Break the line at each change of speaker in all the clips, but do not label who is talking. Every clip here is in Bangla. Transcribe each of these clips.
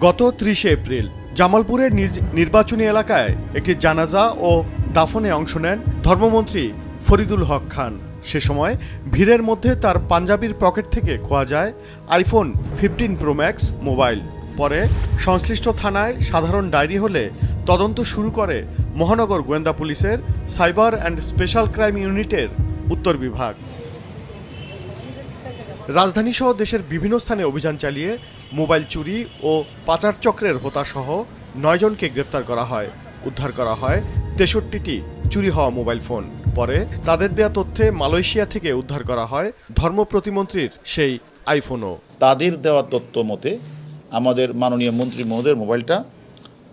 গত ৩০ এপ্রিল জামালপুরের নিজ নির্বাচনী এলাকায় একটি জানাজা ও দাফনে অংশ নেন ধর্মমন্ত্রী ফরিদুল হক খান। সে সময় ভিড়ের মধ্যে তার পাঞ্জাবির পকেট থেকে খোয়া যায় আইফোন 15 প্রো ম্যাক্স মোবাইল। পরে সংশ্লিষ্ট থানায় সাধারণ ডায়েরি হলে তদন্ত শুরু করে মহানগর গোয়েন্দা পুলিশের সাইবার অ্যান্ড স্পেশাল ক্রাইম ইউনিটের উত্তর বিভাগ। রাজধানীসহ দেশের বিভিন্ন স্থানে অভিযান চালিয়ে মোবাইল চুরি ও পাচার চক্রের হোতাসহ 9 জনকে গ্রেফতার করা হয়। উদ্ধার করা হয় 63টি চুরি হওয়া মোবাইল ফোন। পরে তাদের দেয়া তথ্যে মালয়েশিয়া থেকে উদ্ধার করা হয় ধর্ম প্রতিমন্ত্রীর সেই আইফোনও।
তাদের দেওয়া তথ্য মতে আমাদের মাননীয় মন্ত্রী মহোদয়ের মোবাইলটা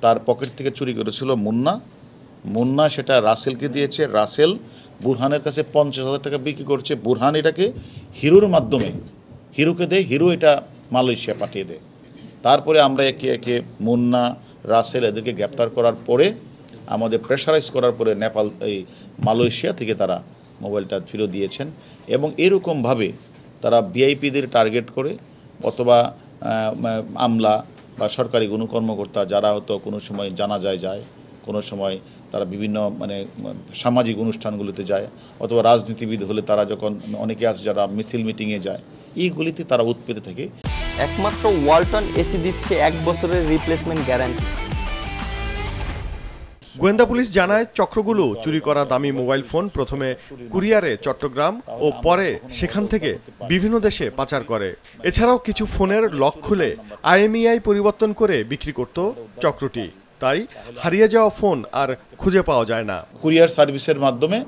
তার পকেট থেকে চুরি করেছিল মুন্না সেটা রাসেলকে দিয়েছে। রাসেল বুরহানের কাছে 50,000 টাকা বিক্রি করছে। বুরহান এটাকে হিরোর মাধ্যমে হিরোকে দেয়, হিরো এটা মালয়েশিয়া পাঠিয়ে দেয়। তারপরে আমরা একে একে মুন্না, রাসেল এদেরকে গ্রেপ্তার করার পরে আমাদের প্রেশারাইজ করার পরে নেপাল মালয়েশিয়া থেকে তারা মোবাইলটা ফিরত দিয়েছেন। এবং এরকমভাবে তারা ভিআইপিদের টার্গেট করে অথবা আমলা বা সরকারি কোনো কর্মকর্তা যারা হয়তো কোনো সময় জানাজায় যায়, কোনো সময় তারা বিভিন্ন সামাজিক অনুষ্ঠানগুলিতে যায়, অথবা রাজনীতিবিদ হলে তারা যখন অনেকে আছে যারা মিছিল মিটিংয়ে যায়, এইগুলিতে তারা উৎপেতে থাকে।
একমাত্র ওয়ালটন এসি দিচ্ছে 1 বছরের রিপ্লেসমেন্ট গ্যারান্টি।
গোয়েন্দা পুলিশ জানায় চক্রগুলো চুরি করা দামি মোবাইল ফোন প্রথমে কুরিয়ারে চট্টগ্রাম ও পরে সেখান থেকে বিভিন্ন দেশে পাচার করে। এছাড়াও কিছু ফোনের লক খুলে IMEI পরিবর্তন করে বিক্রি করত চক্রটি। তাই হারিয়ে যাওয়া ফোন আর খুঁজে পাওয়া যায় না।
কুরিয়ার সার্ভিসের মাধ্যমে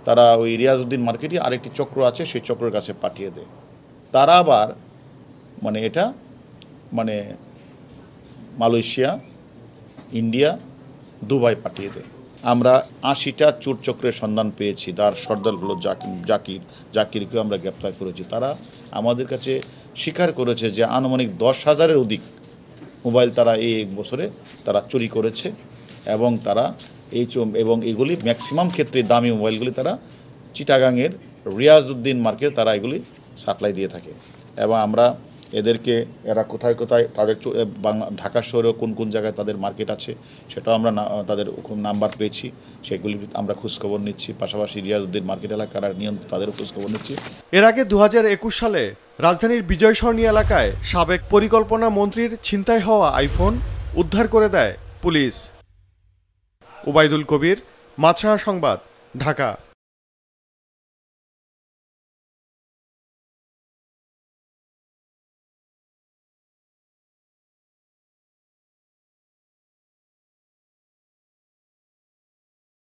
তারা ওই রিয়াজউদ্দিন মার্কেটে আরেকটি চক্র আছে, সেই চক্রের কাছে পাঠিয়ে দেয়। তারা আবার এটা মালয়েশিয়া, ইন্ডিয়া, দুবাই পাঠিয়ে দেয়। আমরা 80টা চোর চক্রের সন্ধান পেয়েছি। তার সর্দার হলো জাকিরকেও আমরা গ্রেপ্তার করেছি। তারা আমাদের কাছে স্বীকার করেছে যে আনুমানিক 10,000-এর অধিক মোবাইল তারা এই 1 বছরে তারা চুরি করেছে। এবং তারা এবং এগুলি ম্যাক্সিমাম ক্ষেত্রে দামি মোবাইলগুলি তারা চিটাগাংয়ের রিয়াজউদ্দিন মার্কেট তারা এগুলি সাপ্লাই দিয়ে থাকে। এবং আমরা এদেরকে এরা কোথায় কোথায় তাদের ঢাকা শহরেও কোন কোন জায়গায় তাদের মার্কেট আছে সেটাও আমরা তাদের নাম্বার পেয়েছি, সেগুলি আমরা খোঁজখবর নিচ্ছি। পাশাপাশি রিয়াজউদ্দিন মার্কেট এলাকার নিয়ন্ত্রণ তাদেরও খোঁজখবর নিচ্ছি।
এর আগে 2021 সালে রাজধানীর বিজয় সরণি এলাকায় সাবেক পরিকল্পনা মন্ত্রীর ছিনতাই হওয়া আইফোন উদ্ধার করে দেয় পুলিশ। ওবায়দুল কবির, মাছরাঙা সংবাদ, ঢাকা।